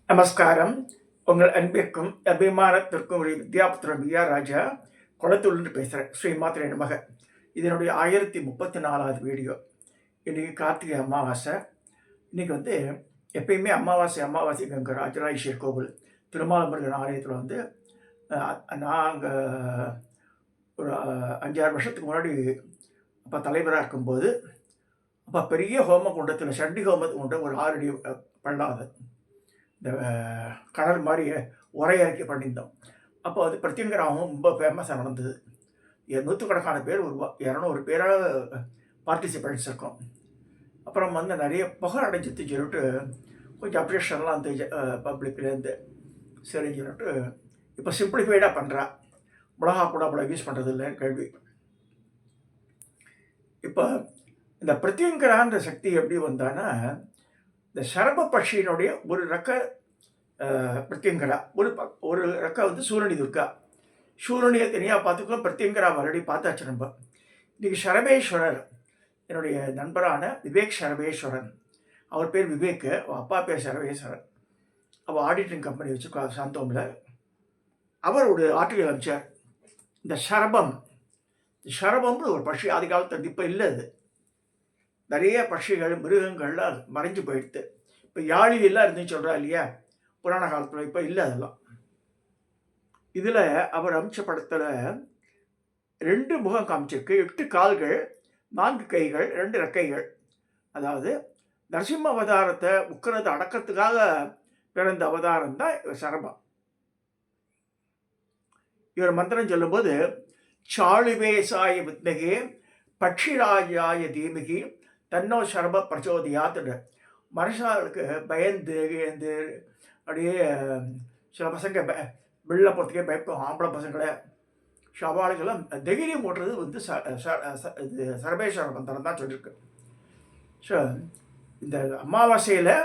நமஸ்காரம். உங்கள் அன்பிற்கும் அபிமானத்திற்கும் ஒரு வித்யாபுத்திரன் வி.ஆர். ராஜா குளத்தூர்லேருந்து பேசுகிறேன். ஸ்ரீ மாத்திரை நமக. இதனுடைய 1034வது வீடியோ. இன்றைக்கி கார்த்திகை அமாவாசை. இன்றைக்கி எப்பயுமே அமாவாசைக்கு அங்கே ராஜராஜேஸ்வர் கோவில் திருமாலமுருகன் ஆலயத்தில் நாங்கள் ஒரு 5-6 வருஷத்துக்கு முன்னாடி அப்போ தலைவராக இருக்கும்போது அப்போ பெரிய ஹோம குண்டத்தில் சண்டி ஹோமத்து குண்டம் ஒரு 6 அடி பள்ளம். அது இந்த கடல் மாதிரி உரையிறக்கி பண்ணியிருந்தோம். அப்போ பிரத்யங்கராகவும் ரொம்ப ஃபேமஸாக நடந்தது. நூற்றுக்கணக்கான பேர் 200 பேராக பார்ட்டிசிபேட்ஸ் இருக்கும். அப்புறம் நிறைய புகழ் அடைஞ்சிட்டு சொல்லிட்டு கொஞ்சம் அப்டேஷன்லாம் அந்த பப்ளிக்லேருந்து சரின்னு சொல்லிட்டு இப்போ சிம்பிளிஃபைடாக பண்ணுறா. மிளகா கூட அவ்வளோ யூஸ் பண்ணுறது இல்லைன்னு கேள்வி. இப்போ இந்த பிரத்யங்கரான்ற சக்தி எப்படி வந்தான்னா, இந்த சரப பட்சியினுடைய ஒரு ரெக்க பிரத்யங்கரா, ஒரு ரெக்க சூரணி துர்கா. சூரணியை தனியாக பார்த்துக்கோ, பிரத்யங்கரா ஆல்ரெடி பார்த்தாச்சு நம்ம. இன்றைக்கி சரபேஸ்வரர், என்னுடைய நண்பரான விவேக் சரபேஸ்வரன், அவர் பேர் விவேக், அப்பா பேர் சரபேஸ்வரன். அவர் ஆடிட்டிங் கம்பெனி வச்சு சாந்தோமில் அவர் ஒரு ஆர்டிகல் அமைச்சார். இந்த சரபம்னு ஒரு பட்சி ஆதி காலத்தில் இப்போ இல்லை. அது நிறைய பட்சிகள் மிருகங்கள்லாம் மறைஞ்சு போயிடுது. இப்போ யாழிலாம் இருந்துன்னு சொல்கிறா இல்லையா புராண காலத்தில், இப்போ இல்லை அதெல்லாம். இதில் அவர் அம்ச படத்தில் 2 முகம் காமிச்சிருக்கு, 8 கால்கள், 4 கைகள், 2 ரெக்கைகள். அதாவது நரசிம்ம அவதாரத்தை உக்கிறத அடக்கத்துக்காக பிறந்த அவதாரம் தான் சரபம். இவர் மந்திரம் சொல்லும்போது சாளுவேசாய வித்மகே பட்சிராஜாய தீமிகி தன்னோ சரப பிரச்சோதியாத்துடு. மனுஷாளுக்கு பயந்து அப்படியே சில பசங்க வெளில போகிறதுக்கே பயப்படும், ஆம்பளை பசங்களை. சவாலுக்கெல்லாம் தைரியம் ஓட்டுறது இது சரபேஸ்வர மந்திரம் தான் சொல்லியிருக்கு. ஸோ இந்த அமாவாசையில்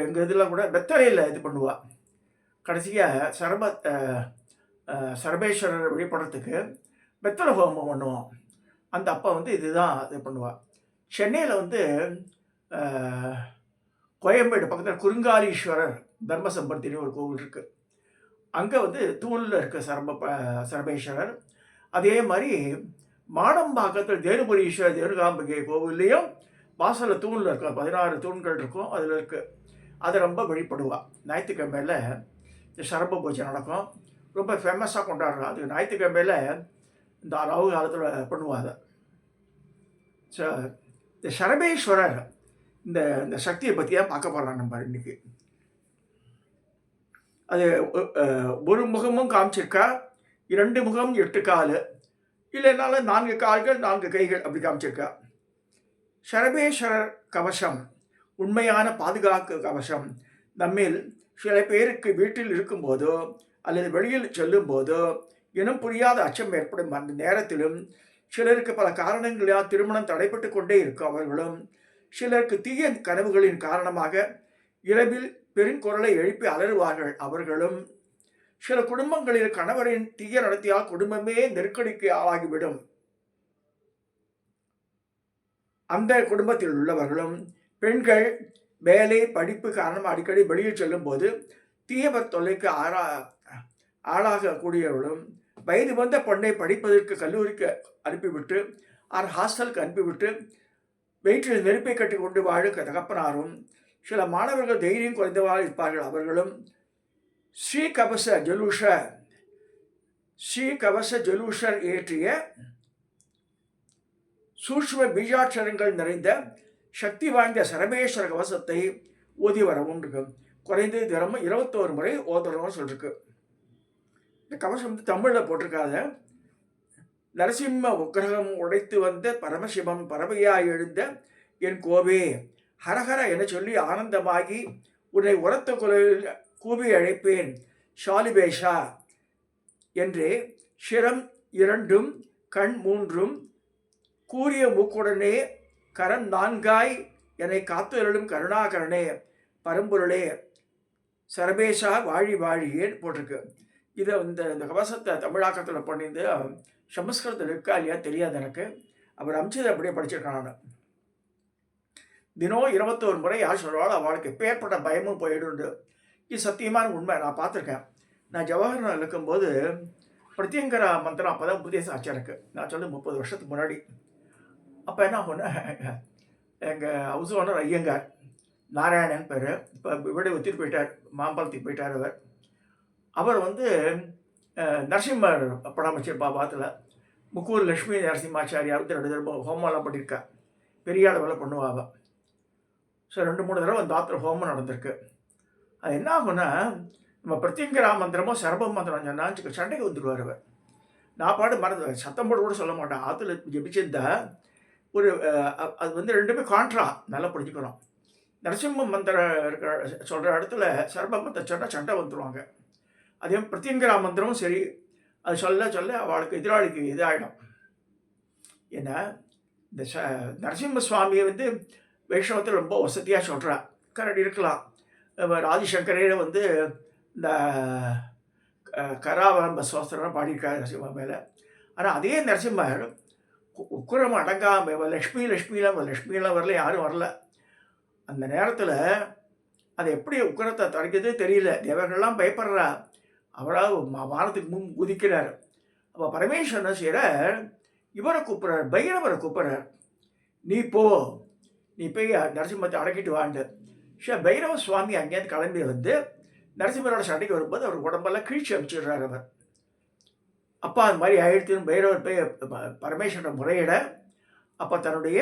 எங்கள் இதில் கூட வெத்தலையில் இது பண்ணுவாள். கடைசியாக சரபேஸ்வரர் வழிபடுறதுக்கு வெத்தலை ஹோமம் பண்ணுவோம். அந்த அப்பா இதுதான் இது பண்ணுவாள். சென்னையில் கோயம்பேடு பக்கத்தில் குறுங்காலீஸ்வரர் தர்மசம்பர்த்தின்னு ஒரு கோவில் இருக்குது. அங்கே தூணில் இருக்க சரபேஸ்வரர். அதே மாதிரி மாடம்பாக்கத்தில் தேனுபுரீஸ்வரர் தேனுகாம்பிகை கோவில்லையும் வாசலில் தூணில் இருக்க 16 தூண்கள் இருக்கும், அதில் இருக்குது. அதை ரொம்ப வழிபடுவாள். ஞாயிற்றுக்கிழமையில் இந்த சரப பூஜை நடக்கும், ரொம்ப ஃபேமஸாக கொண்டாடுறோம். அது ஞாயிற்றுக்கிழமையில் இந்த ராகு காலத்தில் பண்ணுவாங்க. ஸோ இந்த சரபேஸ்வரர் இந்த சக்தியை பற்றியாக பார்க்க போகிறோம் நம்ம இன்றைக்கி. அது ஒரு முகமும் காமிச்சிருக்கா, 2 முகம் 8 கால், இல்லைனால 4 கால்கள் 4 கைகள் அப்படி காமிச்சிருக்கா. சரபேஸ்வரர் கவசம் உண்மையான பாதுகாப்பு கவசம். நம்மில் சில பேருக்கு வீட்டில் இருக்கும்போதோ அல்லது வெளியில் செல்லும் போதோ இனம் புரியாத அச்சம் ஏற்படும். அந்த நேரத்திலும் சிலருக்கு பல காரணங்களால் திருமணம் தடைப்பட்டு கொண்டே இருக்கும் அவர்களும், சிலருக்கு தீய கனவுகளின் காரணமாக இரவில் பெருங்குரலை எழுப்பி அலறுவார்கள் அவர்களும், சில குடும்பங்களில் கணவரின் தீய நடத்தியால் குடும்பமே நெருக்கடிக்கு ஆளாகிவிடும். அந்த குடும்பத்தில் உள்ளவர்களும், பெண்கள் வேலை படிப்பு காரணமாக அடிக்கடி வெளியில் செல்லும் போது தீயவர் தொல்லைக்கு ஆளாகக்கூடியவர்களும், வயது வந்த பொண்ணை படிப்பதற்கு கல்லூரிக்கு அனுப்பிவிட்டு ஹாஸ்டலுக்கு அனுப்பிவிட்டு வயிற்றில் நெருப்பை கட்டி கொண்டு வாழும் தகப்பனாரும், சில மாணவர்கள் தைரியம் குறைந்தவாறு இருப்பார்கள் அவர்களும், ஸ்ரீகவச ஜலூஷர் ஏற்றிய சூட்சும பீஜாட்சரங்கள் நிறைந்த சக்தி வாய்ந்த சரபேஸ்வர கவசத்தை ஓதி வரவும் இருக்கும். குறைந்தது தினமும் 21 முறை ஓதணும்னு சொல்லிருக்கு. இந்த கவசம் தமிழில் போட்டிருக்காத. நரசிம்ம உக்கிரகம் உடைத்து வந்த பரமசிவம் பறவையாய் எழுந்த என் கோவே ஹரஹர என சொல்லி ஆனந்தமாகி உன்னை உரத்த குரலில் கூவி அழைப்பேன் ஷாலிபேஷா என்றே. சிரம் 2 கண் 3 கூறிய மூக்குடனே கரம் 4 என்னை காத்துருளும் கருணாகரனே பரம்பொருளே சரபேஷா வாழி வாழியேன்னு போட்டிருக்கு. இதை இந்த கவசத்தை தமிழாக்கத்தில் பண்ணியிருந்து சமஸ்கிருதத்தில் இருக்கா இல்லையா தெரியாது எனக்கு. அவர் அமிச்சதை அப்படியே படிச்சிருக்கேன் நான். தினம் 21 முறை யார் சொல்கிறாலும் அவளுக்கு எப்பேற்பட்ட பயமும் போயிடுண்டு. இது சத்தியமான உண்மை. நான் பார்த்துருக்கேன். நான் ஜவஹர்லால் இருக்கும்போது பிரத்யங்கரா மந்திரம் அப்போ தான் உபதேசம் ஆச்சு எனக்கு. நான் சொல்ல 30 வருஷத்துக்கு முன்னாடி. அப்போ என்ன ஆகும்னா, எங்கள் ஹவுஸ் ஓனர் ஐயங்கார் நாராயணன் பேர். இப்போ வீடு வித்துட்டு போயிட்டார், மாம்பழத்துக்கு போயிட்டார் அவர். அவர் வந்து நரசிம்மர் படம் வச்சிருப்பா பாத்தில். முக்கூர் லட்சுமி நரசிம்மாச்சாரியார் வந்து 2 தடவை ஹோமம்லாம் பண்ணியிருக்கா. பெரிய அளவில் பண்ணுவாங்க. ஸோ 2-3 தடவை அந்த ஆத்திர ஹோமம் நடந்திருக்கு. அது என்ன ஆகும்னா, நம்ம பிரத்யங்கரா மந்திரமோ சரப மந்திரம் சொன்னா சண்டைக்கு வந்துடுவார் அவர். நான் பாட்டு மறந்து சத்தம் போட்டு கூட சொல்ல மாட்டேன். ஆற்றுல ஜெபிச்சிருந்தா ஒரு அது வந்து 2மே கான்ட்ரா. நல்லா புரிஞ்சுக்கணும். நரசிம்ம மந்திரம் இருக்கிற சொல்கிற இடத்துல சரப மந்திரம் சொன்னால் சண்டை வந்துடுவாங்க. அதே பிரத்யங்கரா மந்திரமும் சரி, அது சொல்ல சொல்ல அவளுக்கு எதிராளிக்கு இதாகிடும். ஏன்னா இந்த நரசிம்ம சுவாமியை வந்து வைஷ்ணவத்தில் ரொம்ப வசதியாக சொல்கிறா. கரடி இருக்கலாம். ஆதிசங்கரே வந்து இந்த கராவரம்ப சோஸ்திரம் பாடியிருக்காரு நரசிம்ம மேலே. ஆனால் அதே நரசிம்மர் உக்குரம் அடங்காமல் லக்ஷ்மியெலாம் வரல, யாரும் வரல. அந்த நேரத்தில் அதை எப்படி உக்கரத்தை தடுக்கிறது தெரியல. தேவர்கள்லாம் பயப்படுறா. அவரால் வானத்துக்கு முன் குதிக்கிறார். அப்போ பரமேஸ்வரன் செய்கிறார், இவரை கூப்பிட்றார், பைரவரை கூப்பிட்றார். நீ போய் நரசிம்மத்தை அடக்கிட்டு வாண்டு. பைரவ சுவாமி அங்கேருந்து கிளம்பி வந்து நரசிம்மரோட சண்டைக்கு வரும்போது அவர் உடம்பெல்லாம் கிழிச்சு அனுப்பிச்சிடுறார் அவர். அப்பா அது மாதிரி ஆயிடுத்துன்னு பைரவர் போய் பரமேஸ்வரன் முறையிட, அப்போ தன்னுடைய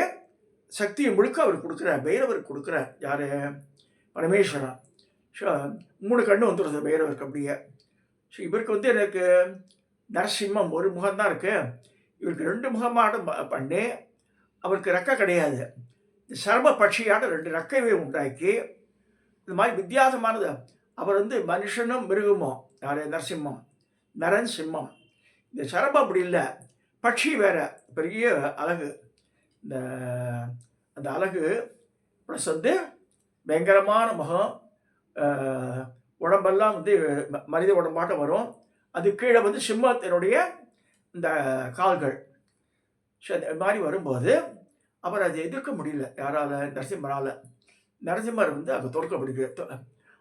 சக்தியை முழுக்க அவர் கொடுக்குறார், பைரவருக்கு கொடுக்குறார். யார்? பரமேஸ்வரன். ஸோ 3 கண்ணு வந்துடுது பைரவருக்கு அப்படியே. ஸோ இவருக்கு வந்து எனக்கு நரசிம்மம் ஒரு முகம்தான் இருக்குது, இவருக்கு 2 முகமாக பண்ணி அவருக்கு ரெக்கை கிடையாது. சர்ம பட்சியான 2 ரெக்கையை உண்டாக்கி இந்த மாதிரி வித்தியாசமானது. அவர் வந்து மனுஷனும் மிருகமும். யார்? நரசிம்மம். நரன் சிம்மம். இந்த சரபம் அப்படி இல்லை, பட்சி வேற, பெரிய அழகு. இந்த அந்த அழகு ப்ளஸ் வந்து பயங்கரமான முகம், உடம்பெல்லாம் வந்து மனித உடம்பாட்டம் வரும். அது கீழே வந்து சிம்மத்தினுடைய இந்த கால்கள். ஸோ இந்த மாதிரி வரும்போது அவர் அதை எதிர்க்க முடியல யாரால்? நரசிம்மரால். நரசிம்மர் வந்து அதை தோற்க முடியல,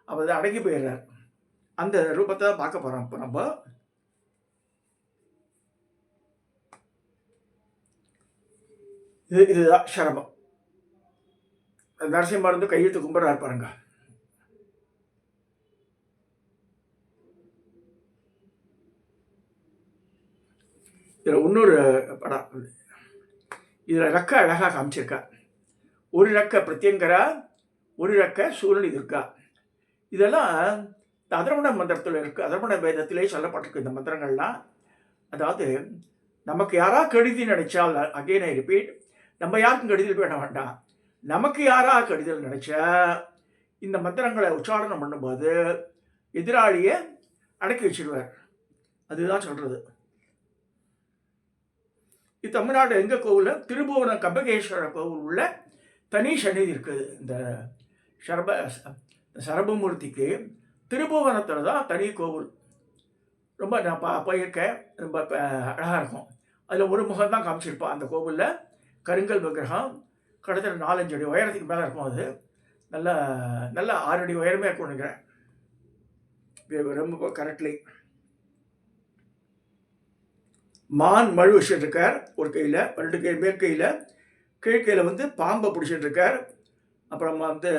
அவர் அடங்கி போயிடுறார். அந்த ரூபத்தை தான் பார்க்க போகிறோம் இப்போ நம்ம. இதுதான் சரபம். நரசிம்மர் வந்து கையெழுத்து கும்பிட்றாரு பாருங்க. இதில் இன்னொரு படம், இதில் ரெக்கை அழகாக காமிச்சிருக்கா. ஒரு ரெக்கை பிரத்யங்கரா, ஒரு ரெக்கை சூரியன் இருக்கா. இதெல்லாம் இந்த அதர்வண மந்திரத்தில் இருக்குது, அதர்வண வேதத்திலே சொல்லப்பட்டிருக்கு இந்த மந்திரங்கள்லாம். அதாவது நமக்கு யாராக கெடுதி நினைச்சால், அகெயின் ஐ ரிப்பீட், நம்ம யாருக்கும் கெடுதல் பண்ண வேண்டாம். நமக்கு யாராக கெடுதல் நினைச்சா இந்த மந்திரங்களை உச்சாரணம் பண்ணும்போது எதிராளியை அடக்கி வச்சிருவார். அதுதான் சொல்கிறது. இது தமிழ்நாடு எங்கள் கோவிலில் திருபுவனம் கம்பகேஸ்வரர் கோவில் உள்ள தனி சந்நிதி இருக்குது. இந்த சரபமூர்த்திக்கு திருபுவனத்தில் தான் தனி கோவில். ரொம்ப நான் போயிருக்கேன், ரொம்ப அழகாக இருக்கும். அதில் ஒரு முகம் தான் காமிச்சிருப்பான் அந்த கோவிலில். கருங்கல் விக்கிரகம், கிட்டத்தட்ட 4-5 அடி உயரத்துக்கு மேலே இருக்கும். அது நல்ல 6 அடி உயரமே இருக்கும் நினைக்கிறேன், ரொம்ப கரெக்ட்லி. மான் மழு வச்சுட்டு இருக்கார் ஒரு கையில், 2 கை மேற்கையில், கீழ்கையில் வந்து பாம்பை பிடிச்சிட்டு இருக்கார். அப்புறமா வந்து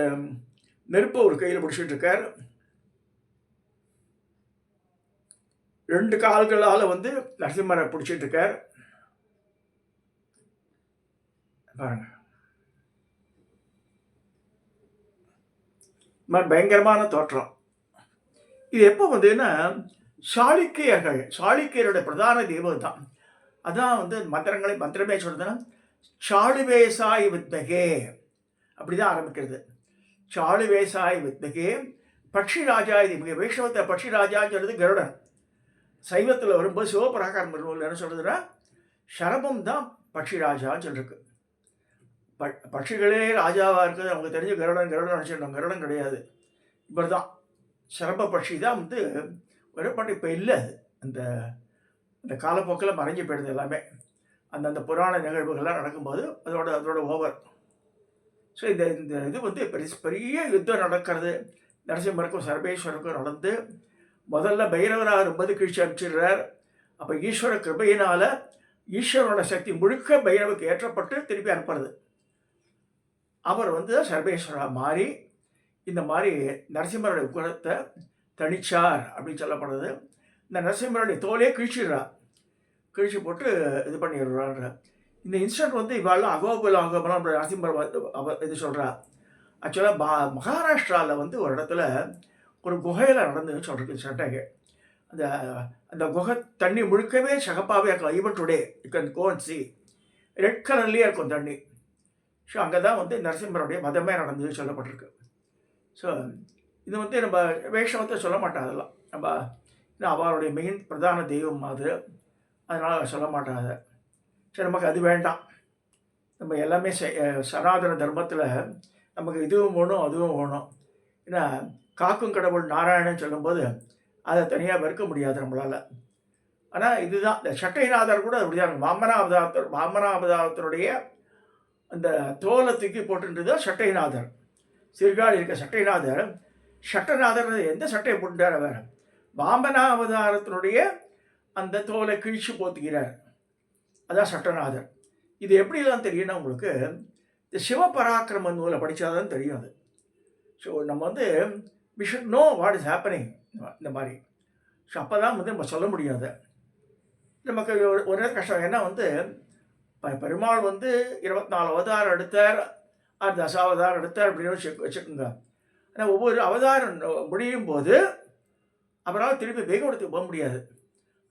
நெருப்பை ஒரு கையில் பிடிச்சிட்டு இருக்கார். 2 கால்களால் வந்து நரசிம்மரை பிடிச்சிட்டு இருக்கார் பாருங்க. பயங்கரமான தோற்றம். இது எப்போ வந்ததுன்னா, சாளுக்கியரோட பிரதான தெய்வம் தான். அதான் வந்து மந்திரமே சொல்றதுன்னா, சாளுவேசாய் வித்மகே அப்படிதான் ஆரம்பிக்கிறது. சாளுவேசாய் வித்மகே பக்ஷி ராஜா. இது வைஷ்ணவத்தை பக்ஷி ராஜான்னு சொல்றது கருடன். சைவத்தில் வரும்போது சிவபிராகாரம் வரும்போது என்ன சொல்றதுன்னா, சரபம் தான் பக்ஷி ராஜான்னு சொல்லிருக்கு. பட்சிகளே ராஜாவாக இருக்குது அவங்க தெரிஞ்சு கருடன் நினச்சிருந்தோம். கருடன் கிடையாது, இவர் தான் சரப பட்சி தான் வந்து ஒரு பாட்டு. இப்போ இல்லை, அந்த அந்த காலப்போக்கில் மறைஞ்சு போயிடுது எல்லாமே. அந்தந்த புராண நிகழ்வுகள்லாம் நடக்கும்போது அதோட ஓவர். ஸோ இந்த இது வந்து பெரிய யுத்தம் நடக்கிறது, நரசிம்மருக்கும் சர்வேஸ்வருக்கும் நடந்து முதல்ல பைரவராக வரும்போது கிழிச்சு அனுப்பிச்சிடுறார். அப்போ ஈஸ்வர கிருபையினால் ஈஸ்வரோட சக்தி முழுக்க பைரவுக்கு ஏற்றப்பட்டு திருப்பி அனுப்புறது. அவர் சர்வேஸ்வரா மாறி இந்த மாதிரி நரசிம்மருடைய உக்கிரத்தை தணிச்சார் அப்படின்னு சொல்லப்படுறது. இந்த நரசிம்மருடைய தோலே கிழிச்சு போட்டு இது பண்ணிடுறாரு. இந்த இன்சிடென்ட் இவாள் அகோபலம் நரசிம்மர் இது சொல்கிறா. ஆக்சுவலாக மகாராஷ்டிராவில் ஒரு இடத்துல ஒரு குகையில் நடந்துன்னு சொல்கிறது சட்டைக்கு. அந்த அந்த குகை தண்ணி முழுக்கவே சகப்பாகவே இருக்கும். Even today you can go and see red கலர்லேயே இருக்கும் தண்ணி. ஸோ அங்கே தான் நரசிம்மருடைய மதமே நடந்தது சொல்லப்பட்டிருக்கு. ஸோ இது நம்ம வேஷத்தை சொல்ல மாட்டோம். அதெல்லாம் நம்ம அவருடைய மெயின் பிரதான தெய்வம் அது, அதனால் சொல்ல மாட்டாங்க. சரி, நமக்கு அது வேண்டாம். நம்ம எல்லாமே சனாதன தர்மத்தில் நமக்கு இதுவும் வேணும் அதுவும் வேணும். ஏன்னா காக்கும் கடவுள் நாராயணன் சொல்லும்போது அதை தனியாக வெறுக்க முடியாது நம்மளால். ஆனால் இதுதான் இந்த சட்டைநாதர் கூட அப்படிதான். வாமனாவதாரத்தினுடைய அந்த தோலை தூக்கி போட்டுன்றது சட்டைநாதர். சிறுகால் இருக்க சட்டநாதர் எந்த சட்டையை போட்டுட்டார்? அவர் வாமனாவதாரத்தினுடைய அந்த தோலை கிழிச்சு போத்துக்கிறார். அதான் சட்டநாதர். இது எப்படிலாம் தெரியும்னா உங்களுக்கு இந்த சிவபராக்கிரம நூலை படித்தாதான் தெரியும் அது. ஸோ நம்ம we should know what is happening இந்த மாதிரி. ஸோ அப்போ தான் நம்ம சொல்ல முடியாது. நமக்கு ஒரு நேரம் கஷ்டம். ஏன்னா பெருமாள் 24 அவதாரம் எடுத்தார், தசாவதாரம் எடுத்தார் அப்படின்னு வச்சுக்கோங்க. ஆனால் ஒவ்வொரு அவதாரம் முடியும் போது அவரால் திருப்பி வேகவடத்துக்கு போக முடியாது.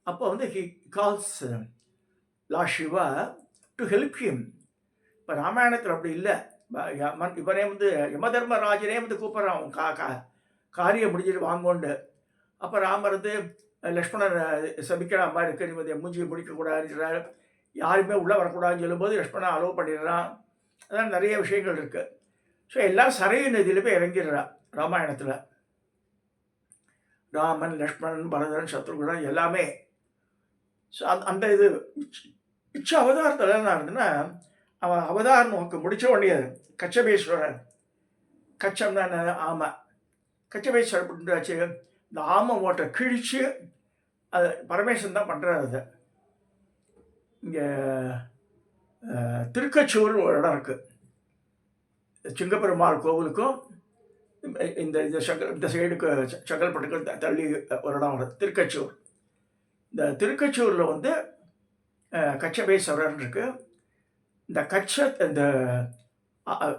அப்போ he calls Lord Shiva to help him. இப்போ ராமாயணத்தில் அப்படி இல்லை. இவனே யமதர்மராஜனே கூப்பிட்றான் காரியம் முடிஞ்சிட்டு வாங்கோண்டு. அப்போ ராமர் லக்ஷ்மணர் சபிக்கிற மாதிரி இருக்கு, நீ மூஞ்சியை முடிக்கக்கூடாதுன்றார், யாருமே உள்ளே வரக்கூடாதுன்னு சொல்லும்போது லக்ஷ்மணன் அலோவ் பண்ணிடுறான். அதான் நிறைய விஷயங்கள் இருக்குது. ஸோ எல்லோரும் சரையு நதியில் போய் இறங்கிடுறான் ராமாயணத்தில். ராமன், லக்ஷ்மணன், பரதன், சத்ருகுணன் எல்லாமே. ஸோ அந்த இது உச்ச அவதாரத்தில் என்ன இருந்ததுன்னா, அவன் அவதாரம் நோக்க முடிச்ச உடனே கச்சபேஸ்வரன், கச்சம் தான் ஆமை, கச்சபேஸ்வரர் அப்படின்றாச்சு. இந்த ஆமை ஓட்டை கிழிச்சு அது பரமேஸ்வரன் தான் பண்ணுறாரு. அதை இங்கே திருக்கச்சூர் ஒரு இடம் இருக்குது. சிங்கப்பெருமாள் கோவிலுக்கும் இந்த சைடுக்கு செங்கல்பட்டுக்கு தள்ளி ஒரு இடம் வருது திருக்கச்சூர். இந்த திருக்கச்சூரில் கச்சபேஸ்வரர் இருக்குது. இந்த இந்த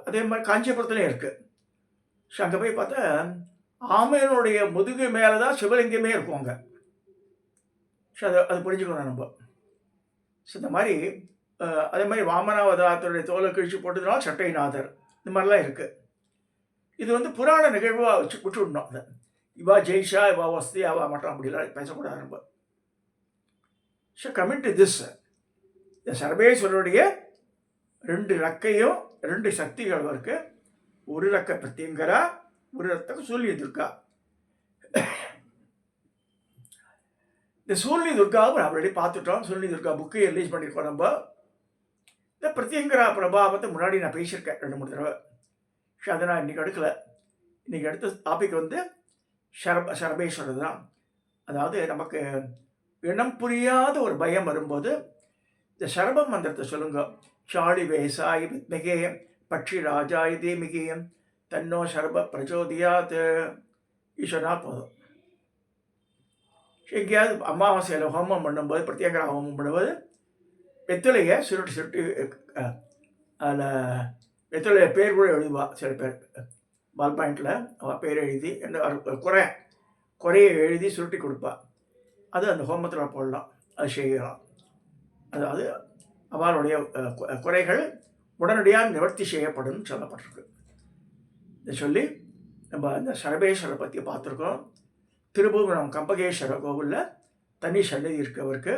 அதே மாதிரி காஞ்சிபுரத்துலேயும் இருக்குது. ஸோ அங்கே போய் பார்த்தா ஆமையனுடைய முதுகு மேலே தான் சிவலிங்கமே இருக்கும் அங்கே. ஸோ அது புரிஞ்சுக்கணும் நம்ம. ஸோ இந்த மாதிரி அதே மாதிரி வாமனாவதாரத்துடைய தோலை கிழிச்சு போட்டதுனால சட்டைநாதர், இந்த மாதிரிலாம் இருக்குது. இது புராண நிகழ்வாக விட்டுவிடணும். அதை இவா ஜெய்ஷா, இவா வசதி, அவா மட்டும் அப்படிலாம் பேசக்கூடாது நம்ம. ஸோ கமிங் டு திஸ், இந்த சர்வேஸ்வரருடைய 2 ரெக்கையும் 2 சக்திகள் இருக்குது. ஒரு ரெக்கை பிரத்யங்கரா, ஒரு ரெக்கை சூரிய துர்கா. இந்த சூரிய துர்காவை ஆல்ரெடி பார்த்துட்டோம். சூரிய துர்கா புக்கு ரிலீஸ் பண்ணியிருக்கோம் நம்ம. இந்த பிரத்யங்கரா பிரபாவத்தை முன்னாடி நான் பேசியிருக்கேன் 2-3 தடவை. ஸோ அதை நான் இன்றைக்கி எடுக்கலை. இன்றைக்கி எடுத்த டாபிக் சர்வேஸ்வரர் தான். அதாவது நமக்கு இனம் புரியாத ஒரு பயம் வரும்போது இந்த சரப மந்திரத்தை சொல்லுங்க. சாளி வேசாய் வித்மிகே பட்சி ராஜாய் தீமிகே தன்னோ சர்ப பிரச்சோதியாத் ஈஸ்வரனா போதும். எங்கேயாவது அமாவாசையில் ஹோமம் பண்ணும்போது, பிரத்யேகரா ஹோமம் பண்ணும்போது வெத்தலையை சுருட்டி அதில் வெத்தலையை பேர் கூட எழுதுவா. சில பேர் பால் பாயிண்டில் அவள் பேர் எழுதி என்ன குறையை எழுதி சுருட்டி கொடுப்பா. அது அந்த ஹோமத்தில் போடலாம், அது செய்யலாம். அதாவது அவளுடைய குறைகள் உடனடியாக நிவர்த்தி செய்யப்படும் சொல்லப்பட்டிருக்கு. இதை சொல்லி நம்ம இந்த சர்வேஸ்வரரை பற்றி பார்த்துருக்கோம். திருபுவனம் கம்பகேஸ்வர கோவிலில் தனி சன்னதி இருக்கவருக்கு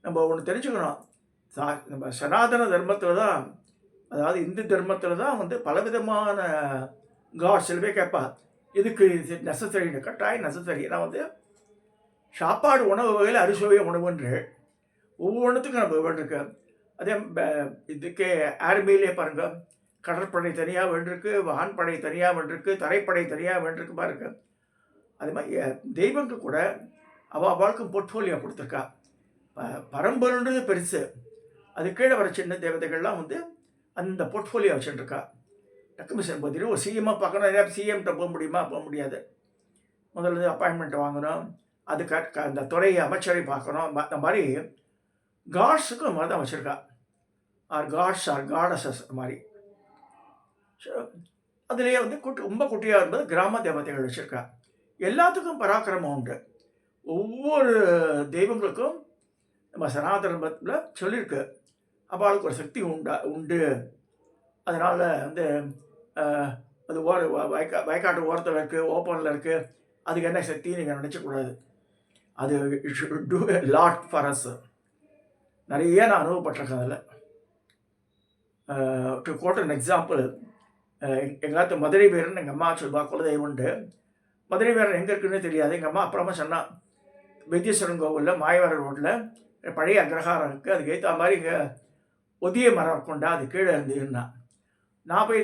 நம்ம ஒன்று தெரிஞ்சுக்கணும். நம்ம சனாதன தர்மத்தில் தான், அதாவது இந்து தர்மத்தில் தான் பலவிதமான காட் சில பேர் கேட்பா, இதுக்கு இது நெசசரின்னு. கட்டாயம் நெசசரி. ஏன்னா சாப்பாடு உணவு வகையில் அறுசுவைய உணவுன்று ஒவ்வொன்றுத்துக்கும் நம்ம வேண்டியிருக்கு. அதே இதுக்கே ஆர்மியிலே பாருங்கள், கடற்படை தனியாக வேண்டியிருக்கு, வான்படை தனியாக வேண்டியிருக்கு, தரைப்படை தனியாக வேண்டியிருக்கு பாருங்க. அது மாதிரி தெய்வங்கள் கூட அவளுக்கும் போர்ட்ஃபோலியோ கொடுத்துருக்கா. பரம்பொருன்றது பெருசு, அது கீழே வர சின்ன தேவதைகள்லாம் வந்து அந்த போர்ட்ஃபோலியோ வச்சுட்டுருக்கா. டக்கு மிஷன் பார்த்தீங்கன்னா ஒரு சிஎம்மாக பார்க்கணும், எதாவது சிஎம்கிட்ட போக முடியுமா? போக முடியாது. முதல்ல அப்பாயின்மெண்ட் வாங்கணும், அதுக்கு அந்த துறை அமைச்சரை பார்க்கணும். அந்த மாதிரி காட்ஸுக்கும் அது மாதிரி தான் வச்சுருக்கா. ஆர் காட்ஸ் ஆர் காடஸஸ் மாதிரி. அதுலேயே வந்து ரொம்ப குட்டியாக இருந்தது கிராம தேவதைகள் வச்சுருக்கா. எல்லாத்துக்கும் பராக்கிரமம் உண்டு. ஒவ்வொரு தெய்வங்களுக்கும் நம்ம சனாதனத்தில் சொல்லியிருக்கு, அவளுக்கு ஒரு சக்தி உண்டு. அதனால் வந்து அது வயக்காட்டு ஓரத்தில் இருக்குது, ஓப்பனில் இருக்குது, அதுக்கு என்ன சக்தின்னு நீங்கள் நினச்சக்கூடாது. அது it should do a lot for us. நிறைய நான் அனுபவப்பட்டிருக்கேன் அதில். டு கோட் அன் எக்ஸாம்பிள், எங்காத்து மதுரை வீரன் எங்கள் அம்மா சொல்வா, குலதெய்வம்ண்டு. மதுரை வீரன் எங்கே இருக்குன்னு தெரியாது. எங்கள் அம்மா அப்புறமா சொன்னான், வைத்தீஸ்வரன் கோவிலில் மாயவர ரோட்டில் பழைய அக்ரஹாரம் இருக்குது, அதுக்கு ஏற்ற மாதிரி இங்கே ஒதிய மரம் இருக்குண்டா, அது கீழே இருந்துன்னா. நான் போய்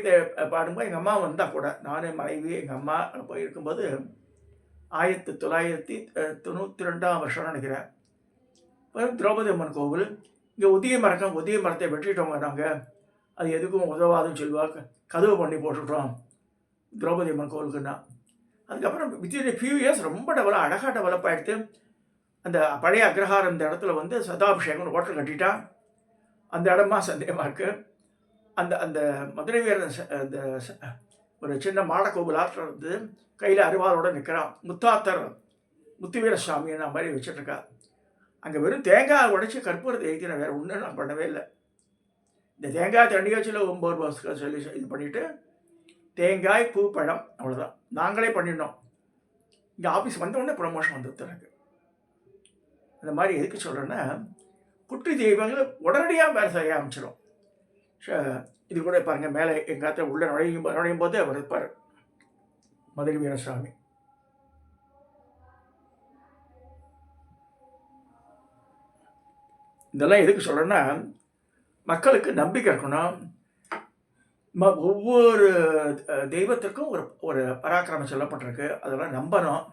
பாடும்போது எங்கள் அம்மா வந்தால் கூட, நானே மனைவி எங்கள் அம்மா போய் இருக்கும்போது 1992ஆம் வருஷம் நினைக்கிறேன். திரௌபதி அம்மன் கோவில், இங்கே ஒதிய மரத்தை வெட்டிட்டோங்க நாங்கள், அது எதுக்கும் உதவாதுன்னு சொல்லுவாங்க, கதவு பண்ணி போட்டுட்டோம் திரௌபதி அம்மன் கோவிலுக்குன்னா. அதுக்கப்புறம் வித்தின் ஃபியூ இயர்ஸ் ரொம்ப அழகாக டெவலப் ஆகிடுது. அந்த பழைய அக்ரஹாரம் இந்த இடத்துல வந்து சதாபிஷேகம்னு ஹோட்டல் கட்டிட்டா. அந்த இடமா சந்தேகமாக இருக்குது. அந்த அந்த மதுரை வீரன் அந்த ஒரு சின்ன மாட கோவிலாற்றம் இருந்து கையில் அருவாளோடு நிற்கிறான். முத்தாத்தர் முத்துவீர சுவாமின்னு மாதிரி வச்சுட்ருக்கா. அங்கே வெறும் தேங்காய் உடைச்சி கற்பூரத்தை ஏற்றின, வேறு ஒன்றும் நான் பண்ணவே இல்லை. இந்த தேங்காய் தண்ணி வச்சில் 9 வருஷம் சொல்லி இது பண்ணிவிட்டு தேங்காய் பூ பழம் அவ்வளோதான் நாங்களே பண்ணிடணும். இங்கே ஆஃபீஸ் வந்தவுடனே ப்ரொமோஷன் வந்துடுது எனக்கு. அந்த மாதிரி எதுக்கு சொல்கிறேன்னா, குட்டி தெய்வங்கள் உடனடியாக வேலை செய்ய ஆரம்பிச்சிடும். இது கூட பாருங்கள், மேலே எங்காத்த உள்ள நுழையும் போது அவர் இருப்பார் மதுரை வீரசுவாமி. இதெல்லாம் எதுக்கு சொல்கிறேன்னா, மக்களுக்கு நம்பிக்கை இருக்கணும். ஒவ்வொரு தெய்வத்திற்கும் ஒரு ஒரு பராக்கிரமம் சொல்லப்பட்டிருக்கு, அதெல்லாம் நம்பணும்.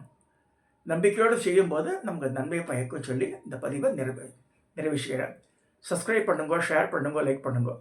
நம்பிக்கையோடு செய்யும்போது நமக்கு நன்மை பயக்கும் சொல்லி இந்த பதிவை நிறைவு செய்கிறேன். சப்ஸ்கிரைப் பண்ணுங்க, ஷேர் பண்ணுங்க, லைக் பண்ணுங்க.